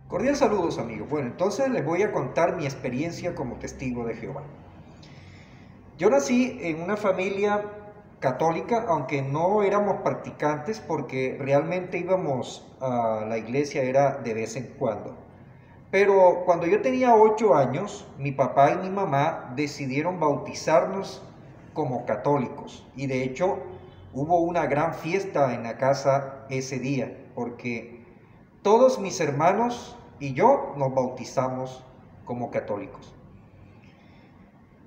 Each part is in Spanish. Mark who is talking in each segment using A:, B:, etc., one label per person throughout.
A: Cordial saludos amigos. Bueno, entonces les voy a contar mi experiencia como testigo de Jehová. Yo nací en una familia católica, aunque no éramos practicantes porque realmente íbamos a la iglesia era de vez en cuando. Pero cuando yo tenía 8 años, mi papá y mi mamá decidieron bautizarnos como católicos. Y de hecho hubo una gran fiesta en la casa ese día, porque todos mis hermanos y yo nos bautizamos como católicos.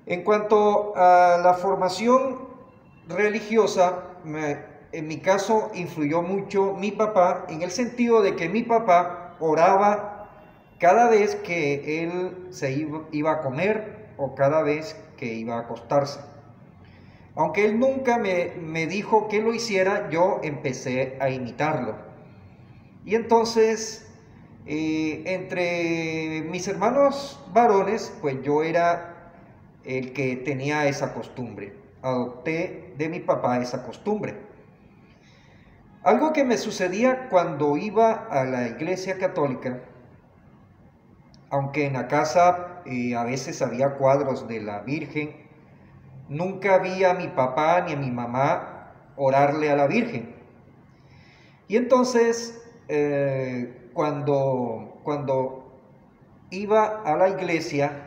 A: En cuanto a la formación religiosa, en mi caso influyó mucho mi papá, en el sentido de que mi papá oraba cada vez que él se iba a comer o cada vez que iba a acostarse. Aunque él nunca me dijo que lo hiciera, yo empecé a imitarlo. Y entonces, entre mis hermanos varones, pues yo era el que tenía esa costumbre. Adopté de mi papá esa costumbre. Algo que me sucedía cuando iba a la iglesia católica, aunque en la casa a veces había cuadros de la Virgen, nunca vi a mi papá ni a mi mamá orarle a la Virgen. Y entonces, cuando iba a la iglesia,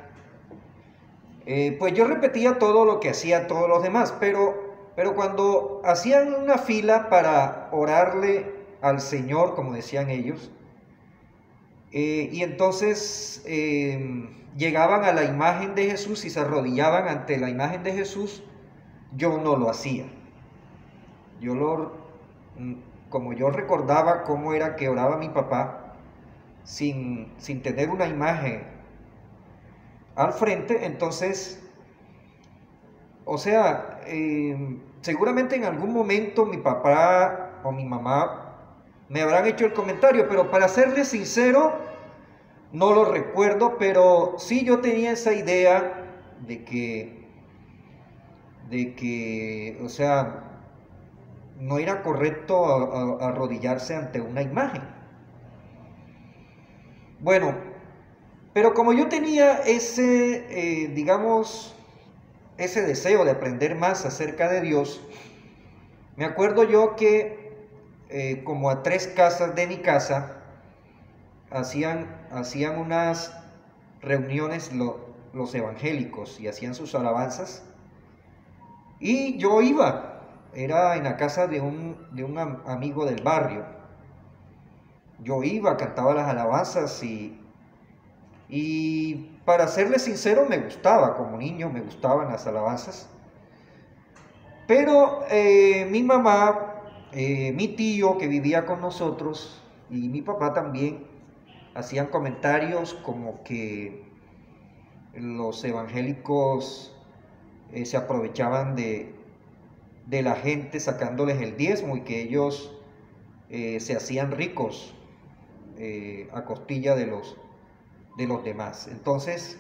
A: pues yo repetía todo lo que hacían todos los demás, pero cuando hacían una fila para orarle al Señor, como decían ellos, y entonces llegaban a la imagen de Jesús y se arrodillaban ante la imagen de Jesús, yo no lo hacía. Como yo recordaba cómo era que oraba mi papá, sin tener una imagen al frente, entonces, o sea, seguramente en algún momento mi papá o mi mamá me habrán hecho el comentario, pero para serles sincero, no lo recuerdo, pero sí yo tenía esa idea o sea, no era correcto arrodillarse ante una imagen. Bueno, pero como yo tenía ese, digamos, ese deseo de aprender más acerca de Dios, me acuerdo yo que como a 3 casas de mi casa hacían unas reuniones los evangélicos y hacían sus alabanzas y yo iba, era en la casa de un amigo del barrio. Yo iba, cantaba las alabanzas y para serles sincero me gustaba, como niño me gustaban las alabanzas. Pero mi mamá, mi tío que vivía con nosotros y mi papá también hacían comentarios como que los evangélicos se aprovechaban de la gente sacándoles el diezmo y que ellos se hacían ricos a costilla de los demás. Entonces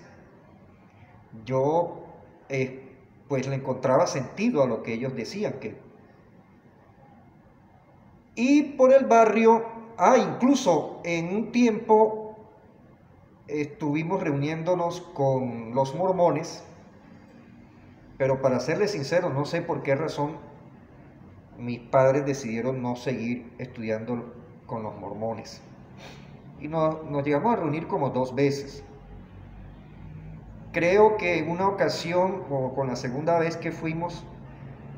A: yo pues le encontraba sentido a lo que ellos decían. Y por el barrio, incluso en un tiempo estuvimos reuniéndonos con los mormones, pero para serles sincero, no sé por qué razón mis padres decidieron no seguir estudiando con los mormones. Y nos llegamos a reunir como 2 veces. Creo que en una ocasión, o con la segunda vez que fuimos,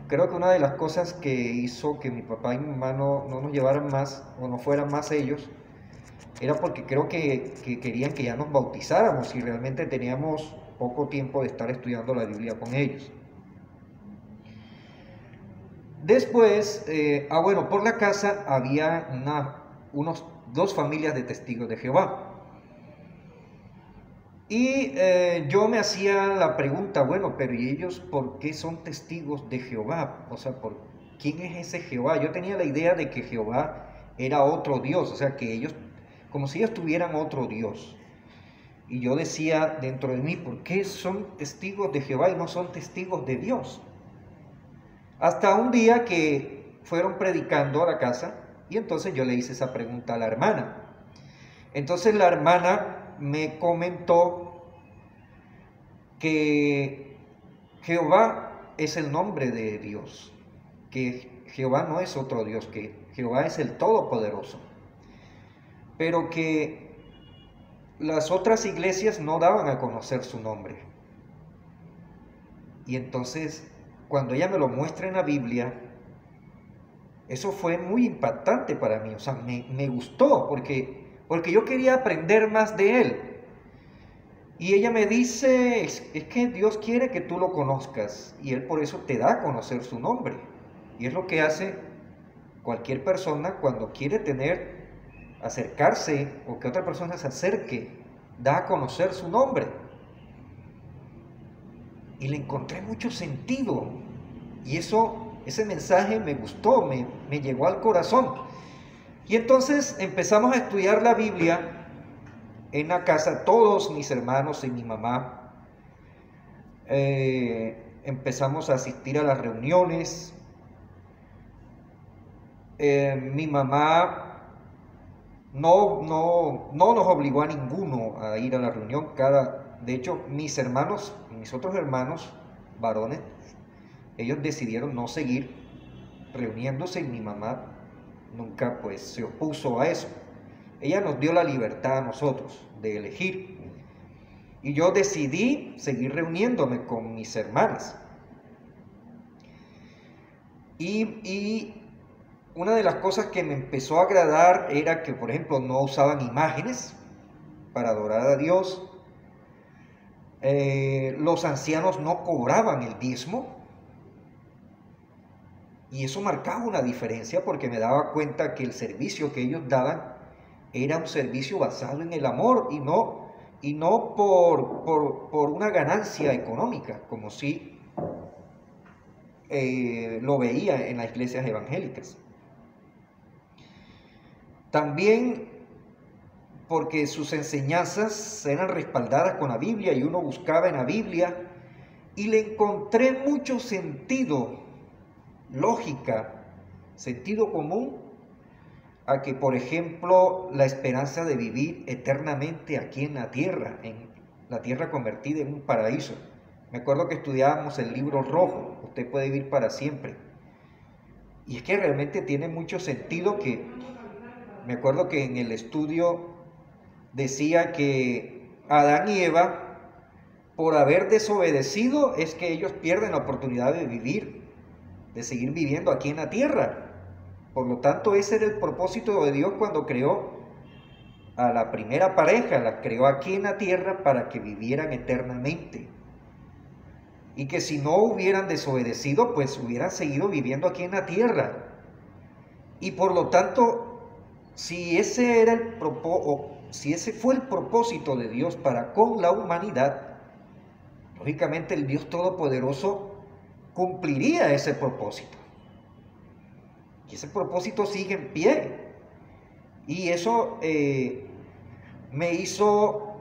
A: creo que una de las cosas que hizo que mi papá y mi mamá no nos llevaran más, o no fueran más ellos, era porque creo que querían que ya nos bautizáramos y realmente teníamos poco tiempo de estar estudiando la Biblia con ellos. Después, bueno, por la casa había unos 2 familias de testigos de Jehová. Y yo me hacía la pregunta, bueno, pero ¿y ellos por qué son testigos de Jehová? O sea, ¿quién es ese Jehová? Yo tenía la idea de que Jehová era otro Dios, o sea, que ellos, como si ellos tuvieran otro Dios. Y yo decía dentro de mí, ¿por qué son testigos de Jehová y no son testigos de Dios? Hasta un día que fueron predicando a la casa y entonces yo le hice esa pregunta a la hermana. Entonces la hermana me comentó que Jehová es el nombre de Dios, que Jehová no es otro Dios, que Jehová es el Todopoderoso, pero que las otras iglesias no daban a conocer su nombre. Y entonces, cuando ella me lo muestra en la Biblia, eso fue muy impactante para mí, o sea, me gustó, porque yo quería aprender más de él. Y ella me dice, es que Dios quiere que tú lo conozcas, y Él por eso te da a conocer su nombre. Y es lo que hace cualquier persona cuando quiere acercarse, o que otra persona se acerque, da a conocer su nombre. Y le encontré mucho sentido, y ese mensaje me gustó, me llegó al corazón. Y entonces empezamos a estudiar la Biblia en la casa, todos mis hermanos y mi mamá. Empezamos a asistir a las reuniones. Mi mamá no nos obligó a ninguno a ir a la reunión. De hecho, mis otros hermanos varones, ellos decidieron no seguir reuniéndose, y mi mamá nunca pues se opuso a eso. Ella nos dio la libertad a nosotros de elegir. Y yo decidí seguir reuniéndome con mis hermanas. Y una de las cosas que me empezó a agradar era que, por ejemplo, no usaban imágenes para adorar a Dios. Los ancianos no cobraban el diezmo. Y eso marcaba una diferencia, porque me daba cuenta que el servicio que ellos daban era un servicio basado en el amor, y no por una ganancia económica, como sí lo veía en las iglesias evangélicas. También porque sus enseñanzas eran respaldadas con la Biblia, y uno buscaba en la Biblia y le encontré mucho sentido, lógica, sentido común, a que, por ejemplo, la esperanza de vivir eternamente aquí en la tierra convertida en un paraíso. Me acuerdo que estudiábamos el libro rojo, Usted puede vivir para siempre. Y es que realmente tiene mucho sentido. Me acuerdo que en el estudio decía que Adán y Eva, por haber desobedecido, es que ellos pierden la oportunidad de vivir, de seguir viviendo aquí en la tierra. Por lo tanto, ese era el propósito de Dios cuando creó a la primera pareja, la creó aquí en la tierra para que vivieran eternamente. Y que si no hubieran desobedecido, pues hubieran seguido viviendo aquí en la tierra. Y por lo tanto, si ese fue el propósito de Dios para con la humanidad, lógicamente el Dios Todopoderoso cumpliría ese propósito. Y ese propósito sigue en pie. Y eso me hizo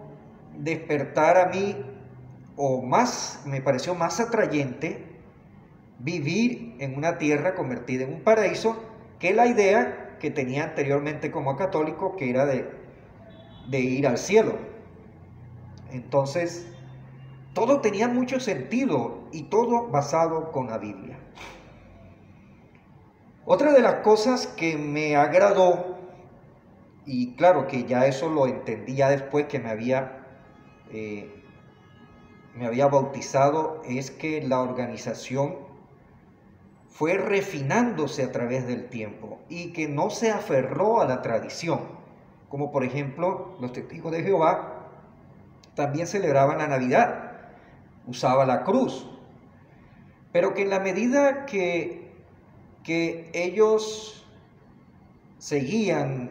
A: despertar a mí, me pareció más atrayente vivir en una tierra convertida en un paraíso, que la idea que tenía anteriormente como católico, que era de ir al cielo. Entonces, todo tenía mucho sentido, y todo basado con la Biblia. Otra de las cosas que me agradó, y claro que ya eso lo entendí ya después que me había bautizado, es que la organización fue refinándose a través del tiempo, y que no se aferró a la tradición, como por ejemplo los testigos de Jehová también celebraban la Navidad, usaba la cruz, pero que en la medida que ellos seguían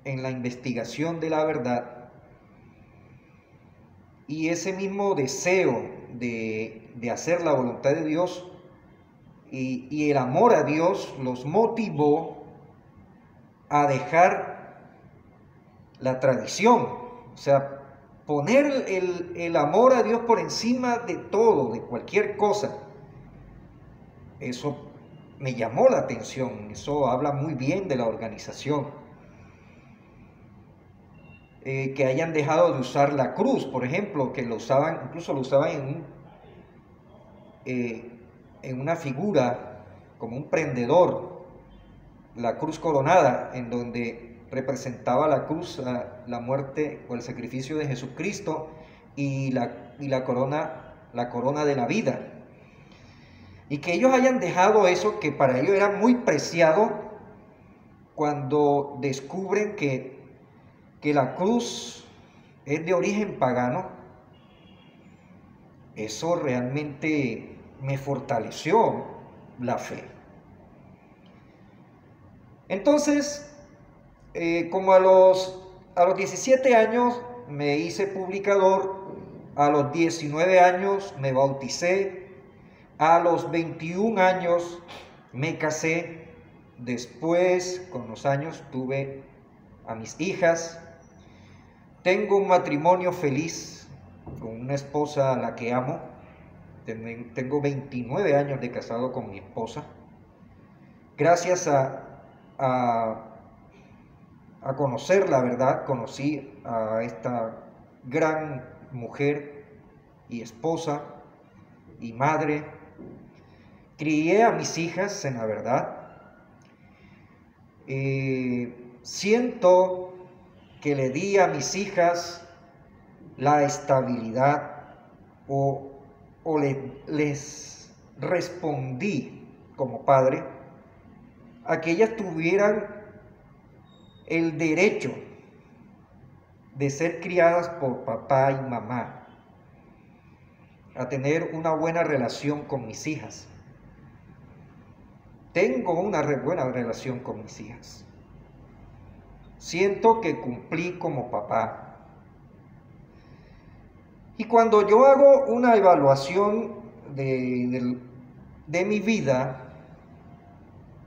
A: en la investigación de la verdad, y ese mismo deseo de hacer la voluntad de Dios y el amor a Dios los motivó a dejar la tradición, o sea, poner el amor a Dios por encima de todo, de cualquier cosa. Eso me llamó la atención, eso habla muy bien de la organización. que hayan dejado de usar la cruz, por ejemplo, que lo usaban, incluso lo usaban en una figura como un prendedor, la cruz coronada, en donde representaba la cruz, la muerte o el sacrificio de Jesucristo y la corona de la vida. Y que ellos hayan dejado eso que para ellos era muy preciado, cuando descubren que la cruz es de origen pagano, eso realmente me fortaleció la fe. Entonces, como a los 17 años me hice publicador, a los 19 años me bauticé, a los 21 años me casé, después con los años tuve a mis hijas, tengo un matrimonio feliz con una esposa a la que amo, tengo 29 años de casado con mi esposa, gracias a conocer la verdad, conocí a esta gran mujer y esposa y madre, crié a mis hijas en la verdad, siento que le di a mis hijas la estabilidad o les respondí como padre a que ellas tuvieran el derecho de ser criadas por papá y mamá, a tener una buena relación con mis hijas. Tengo una buena relación con mis hijas. Siento que cumplí como papá. Y cuando yo hago una evaluación de mi vida,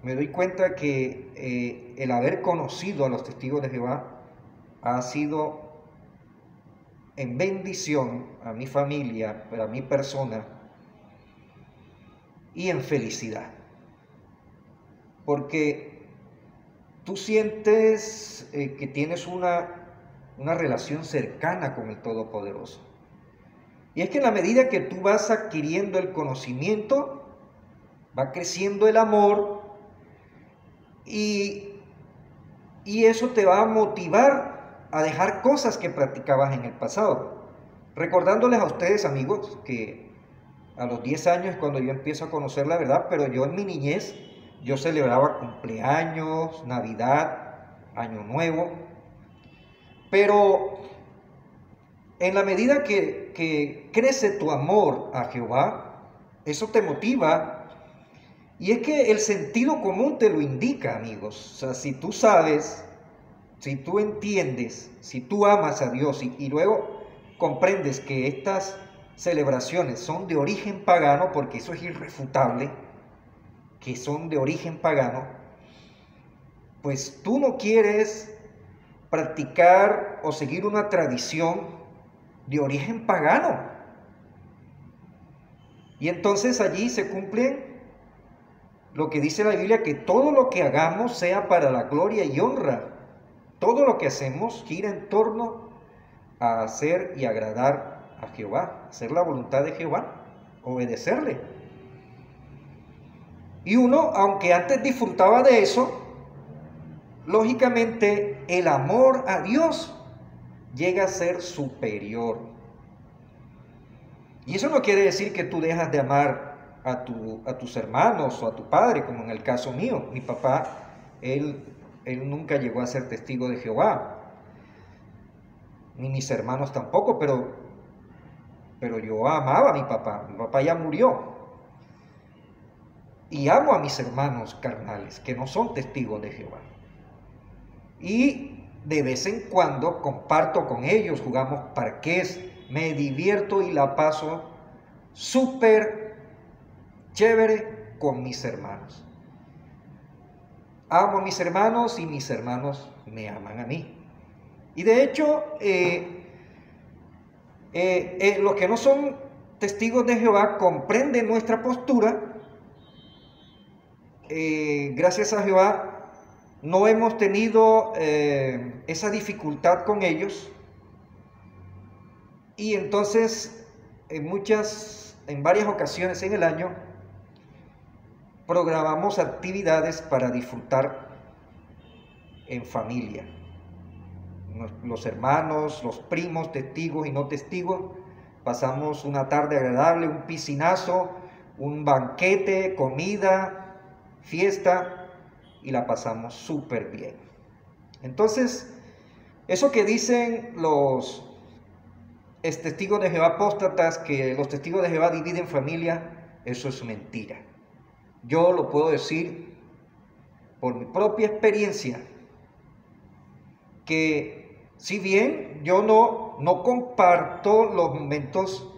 A: me doy cuenta que el haber conocido a los testigos de Jehová ha sido en bendición a mi familia, a mi persona y en felicidad. Porque tú sientes que tienes una relación cercana con el Todopoderoso. Y es que en la medida que tú vas adquiriendo el conocimiento, va creciendo el amor y eso te va a motivar a dejar cosas que practicabas en el pasado. Recordándoles a ustedes, amigos, que a los 10 años es cuando yo empiezo a conocer la verdad, pero yo en mi niñez, yo celebraba cumpleaños, Navidad, Año Nuevo, pero en la medida que crece tu amor a Jehová, eso te motiva, y es que el sentido común te lo indica, amigos. O sea, si tú sabes, si tú entiendes, si tú amas a Dios y luego comprendes que estas celebraciones son de origen pagano, porque eso es irrefutable, que son de origen pagano, pues tú no quieres practicar o seguir una tradición de origen pagano. Y entonces allí se cumple lo que dice la Biblia, que todo lo que hagamos sea para la gloria y honra. Todo lo que hacemos gira en torno a hacer y agradar a Jehová, hacer la voluntad de Jehová, obedecerle. Y uno, aunque antes disfrutaba de eso, lógicamente el amor a Dios llega a ser superior. Y eso no quiere decir que tú dejas de amar a tus hermanos o a tu padre, como en el caso mío. Mi papá, él nunca llegó a ser testigo de Jehová, ni mis hermanos tampoco, pero yo amaba a mi papá. Mi papá ya murió. Y amo a mis hermanos carnales, que no son testigos de Jehová. Y de vez en cuando comparto con ellos, jugamos parqués, me divierto y la paso súper chévere con mis hermanos. Amo a mis hermanos y mis hermanos me aman a mí. Y de hecho, los que no son testigos de Jehová comprenden nuestra postura. Gracias a Jehová, no hemos tenido esa dificultad con ellos, y entonces en varias ocasiones en el año programamos actividades para disfrutar en familia. Los hermanos, los primos, testigos y no testigos, pasamos una tarde agradable, un piscinazo, un banquete, comida, fiesta, y la pasamos súper bien. Entonces, eso que dicen los testigos de Jehová apóstatas, que los testigos de Jehová dividen familia, eso es mentira. Yo lo puedo decir por mi propia experiencia, que si bien yo no comparto los momentos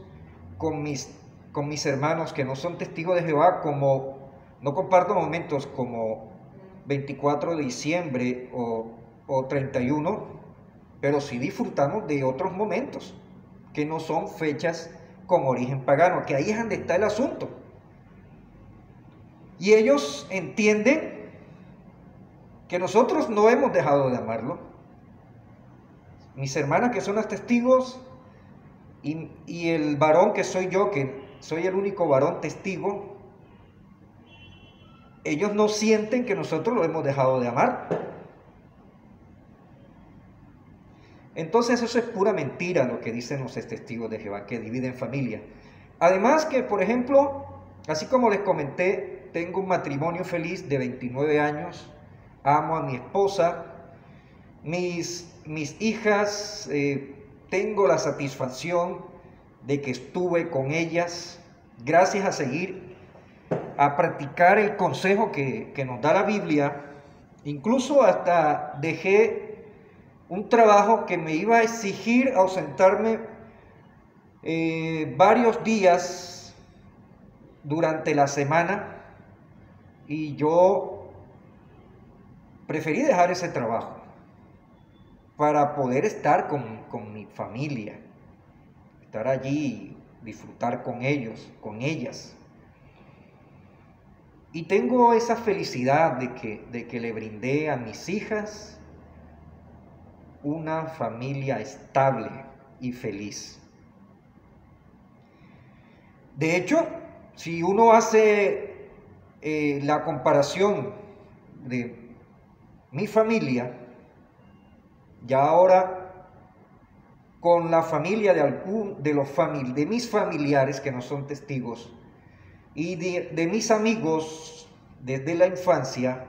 A: con mis hermanos que no son testigos de Jehová, como no comparto momentos como 24 de diciembre o 31, pero sí disfrutamos de otros momentos que no son fechas con origen pagano, que ahí es donde está el asunto. Y ellos entienden que nosotros no hemos dejado de amarlo. Mis hermanas, que son las testigos, y el varón que soy yo, que soy el único varón testigo, ellos no sienten que nosotros lo hemos dejado de amar. Entonces eso es pura mentira lo que dicen los testigos de Jehová, que dividen familia. Además que, por ejemplo, así como les comenté, tengo un matrimonio feliz de 29 años, amo a mi esposa, mis hijas, tengo la satisfacción de que estuve con ellas, gracias a practicar el consejo que nos da la Biblia. Incluso hasta dejé un trabajo que me iba a exigir ausentarme varios días durante la semana, y yo preferí dejar ese trabajo para poder estar con mi familia, estar allí, disfrutar con ellos, con ellas. Y tengo esa felicidad de que le brindé a mis hijas una familia estable y feliz. De hecho, si uno hace la comparación de mi familia, ya ahora con la familia de mis familiares que no son testigos, y de mis amigos desde la infancia,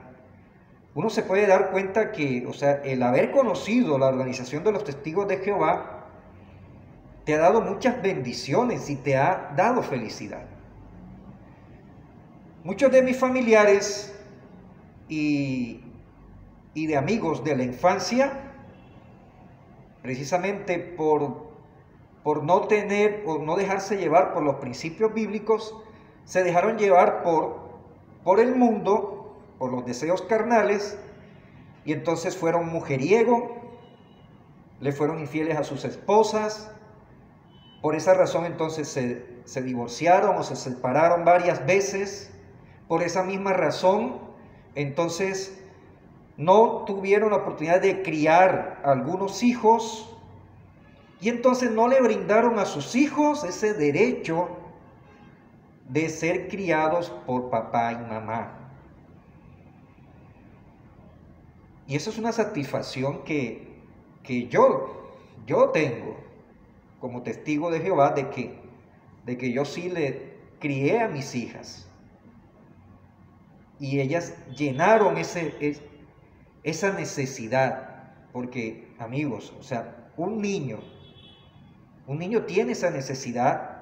A: uno se puede dar cuenta que, o sea, el haber conocido la organización de los testigos de Jehová te ha dado muchas bendiciones y te ha dado felicidad. Muchos de mis familiares y de amigos de la infancia, precisamente por no tener o no dejarse llevar por los principios bíblicos, se dejaron llevar por el mundo, por los deseos carnales, y entonces fueron mujeriegos, le fueron infieles a sus esposas. Por esa razón entonces se divorciaron o se separaron varias veces. Por esa misma razón entonces no tuvieron la oportunidad de criar algunos hijos, y entonces no le brindaron a sus hijos ese derecho de ser criados por papá y mamá. Y eso es una satisfacción que yo tengo como testigo de Jehová, de que yo sí le crié a mis hijas, y ellas llenaron esa necesidad, porque, amigos, o sea, un niño tiene esa necesidad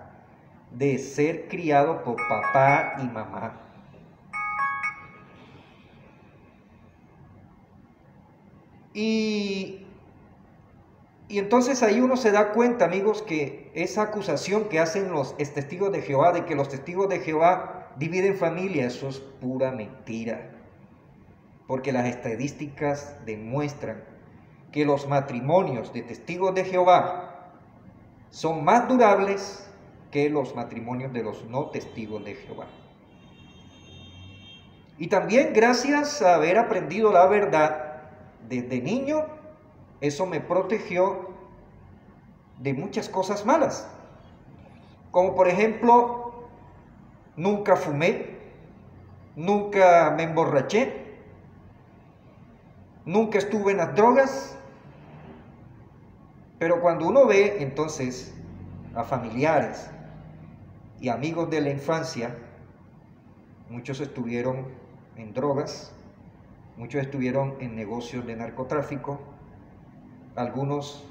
A: de ser criado por papá y mamá. Y entonces ahí uno se da cuenta, amigos, que esa acusación que hacen los testigos de Jehová, de que los testigos de Jehová dividen familia, eso es pura mentira. Porque las estadísticas demuestran que los matrimonios de testigos de Jehová son más durables que los matrimonios de los no testigos de Jehová. Y también gracias a haber aprendido la verdad desde niño, eso me protegió de muchas cosas malas. Como por ejemplo, nunca fumé, nunca me emborraché, nunca estuve en las drogas. Pero cuando uno ve entonces a familiares y amigos de la infancia, muchos estuvieron en drogas, muchos estuvieron en negocios de narcotráfico, algunos,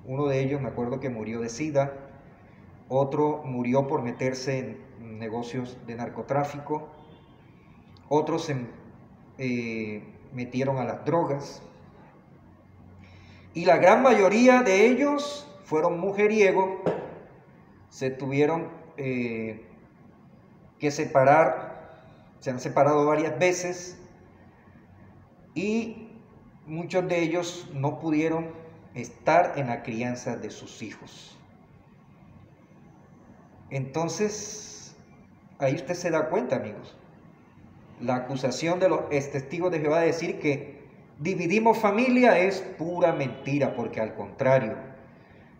A: uno de ellos me acuerdo que murió de SIDA, otro murió por meterse en negocios de narcotráfico, otros se metieron a las drogas, y la gran mayoría de ellos fueron mujeriegos, se tuvieron que separar, se han separado varias veces, y muchos de ellos no pudieron estar en la crianza de sus hijos. Entonces, ahí usted se da cuenta, amigos, la acusación de los testigos de Jehová de decir que dividimos familia es pura mentira, porque al contrario,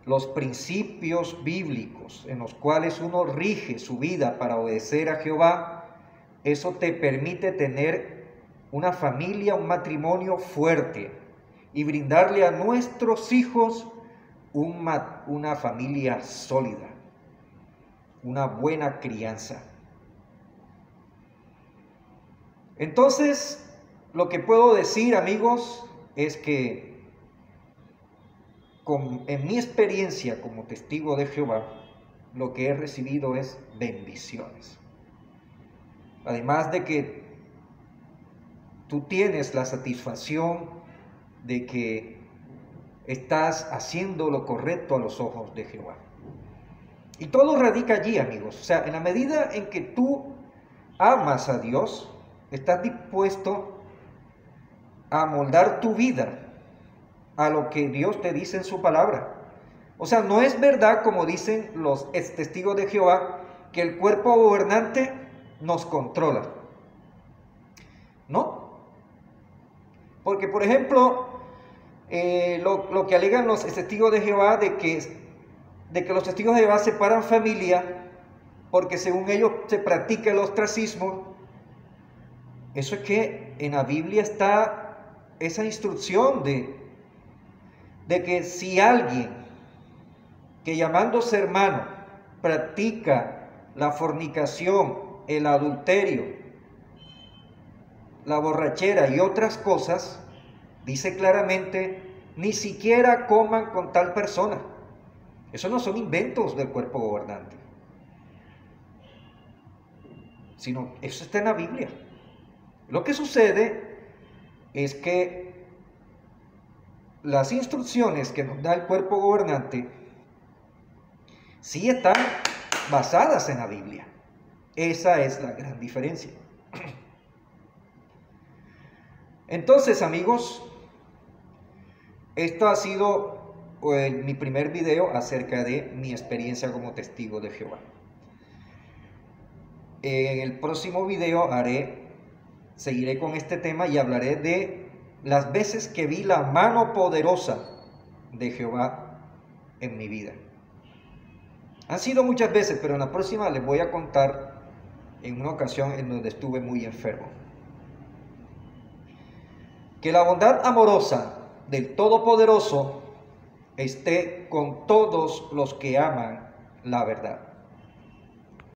A: los principios bíblicos en los cuales uno rige su vida para obedecer a Jehová, eso te permite tener una familia, un matrimonio fuerte y brindarle a nuestros hijos una familia sólida, una buena crianza. Entonces, lo que puedo decir, amigos, es que en mi experiencia como testigo de Jehová, lo que he recibido es bendiciones. Además de que tú tienes la satisfacción de que estás haciendo lo correcto a los ojos de Jehová. Y todo radica allí, amigos. O sea, en la medida en que tú amas a Dios, estás dispuesto a moldar tu vida a lo que Dios te dice en su palabra. O sea, no es verdad, como dicen los testigos de Jehová, que el cuerpo gobernante nos controla. No. Porque, por ejemplo, lo que alegan los testigos de Jehová de que los testigos de Jehová separan familia porque según ellos se practica el ostracismo. Eso es que en la Biblia está esa instrucción de que si alguien que llamándose hermano practica la fornicación, el adulterio, la borrachera y otras cosas, dice claramente, ni siquiera coman con tal persona. Eso no son inventos del cuerpo gobernante, sino eso está en la Biblia. Lo que sucede es que las instrucciones que nos da el cuerpo gobernante sí están basadas en la Biblia. Esa es la gran diferencia. Entonces, amigos, esto ha sido mi primer video acerca de mi experiencia como testigo de Jehová. En el próximo video seguiré con este tema y hablaré de las veces que vi la mano poderosa de Jehová en mi vida. Han sido muchas veces, pero en la próxima les voy a contar en una ocasión en donde estuve muy enfermo. Que la bondad amorosa del Todopoderoso esté con todos los que aman la verdad.